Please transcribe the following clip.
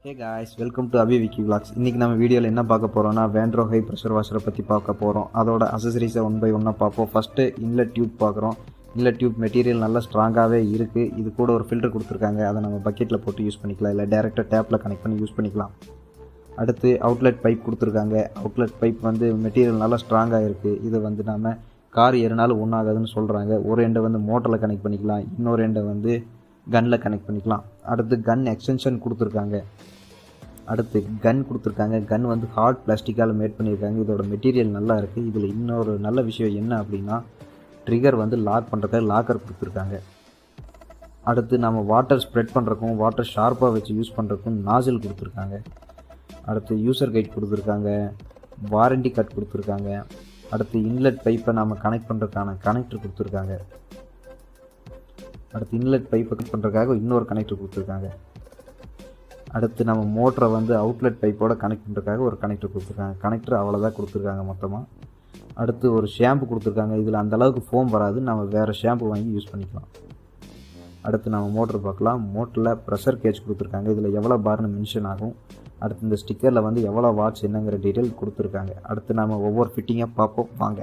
Hey guys, welcome to Abhi Wiki Vlogs. இன்னைக்கு நம்ம வீடியோல என்ன பார்க்க போறோம்னா Vantro ஹை பிரஷர் வாஷரை பத்தி பார்க்க போறோம். அதோட அக்சஸரீஸை ஒன் பை ஒன்னா பார்ப்போம். ஃபர்ஸ்ட் இன்லெட் டியூப் பார்க்குறோம். இன்லெட் டியூப் மெட்டீரியல் நல்லா ஸ்ட்ராங்காகவே இருக்கு. இது கூட ஒரு ஃபில்டர் கொடுத்துருக்காங்க. அதை நம்ம பக்கெட்ல போட்டு யூஸ் பண்ணிக்கலாம், இல்லை டைரெக்டாக டேப்ல கனெக்ட் பண்ணி யூஸ் பண்ணிக்கலாம். அடுத்து அவுட்லெட் பைப் கொடுத்துருக்காங்க. அவுட்லெட் பைப் வந்து மெட்டீரியல் நல்லா ஸ்ட்ராங்காக இருக்குது. இதை வந்து நம்ம கார் ஏறினாலும் ஒன்றாகாதுன்னு சொல்கிறாங்க. ஒரு எண்டை வந்து மோட்டரில் கனெக்ட் பண்ணிக்கலாம், இன்னொரு எண்டை வந்து கன்னில் கனெக்ட் பண்ணிக்கலாம். அடுத்து கன் எக்ஸ்டென்ஷன் கொடுத்துருக்காங்க. கன் வந்து ஹார்ட் பிளாஸ்டிக்கால் மேட் பண்ணியிருக்காங்க. இதோட மெட்டீரியல் நல்லா இருக்குது. இதில் இன்னொரு நல்ல விஷயம் என்ன அப்படின்னா, ட்ரிகர் வந்து லாக் பண்ணுறதுக்கு லாக்கர் கொடுத்துருக்காங்க. அடுத்து நம்ம வாட்டர் ஸ்ப்ரெட் பண்ணுறக்கும், வாட்டர் ஷார்ப்பாக வச்சு யூஸ் பண்ணுறக்கும் நாசில் கொடுத்துருக்காங்க. அடுத்து யூசர் கைட் கொடுத்துருக்காங்க, வாரண்டி கார்டு கொடுத்துருக்காங்க. அடுத்து இன்லெட் பைப்பை நம்ம கனெக்ட் பண்ணுறதுக்கான கனெக்டர் கொடுத்துருக்காங்க. அடுத்து இன்லெட் பைப்பை கனெக்ட் பண்ணுறதுக்காக இன்னொரு கனெக்டர் கொடுத்துருக்காங்க. அடுத்து நம்ம மோட்டரை வந்து அவுட்லெட் பைப்போட கனெக்ட் பண்ணுறதுக்காக ஒரு கனெக்டர் கொடுத்துருக்காங்க. கனெக்டர் அவ்வளோதான் கொடுத்துருக்காங்க மொத்தமாக. அடுத்து ஒரு ஷாம்பு கொடுத்துருக்காங்க. இதில் அந்தளவுக்கு ஃபோம் வராது, நம்ம வேறு ஷாம்பு வாங்கி யூஸ் பண்ணிக்கலாம். அடுத்து நம்ம மோட்டர் பார்க்கலாம். மோட்டரில் ப்ரெஷர் கேஜ் கொடுத்துருக்காங்க. இதில் எவ்வளோ பார்னு மென்ஷன் ஆகும். அடுத்து இந்த ஸ்டிக்கரில் வந்து எவ்வளோ வாட்ஸ் என்னங்கிற டீட்டெயில் கொடுத்துருக்காங்க. அடுத்து நம்ம ஒவ்வொரு ஃபிட்டிங்காக பார்ப்போம் வாங்க.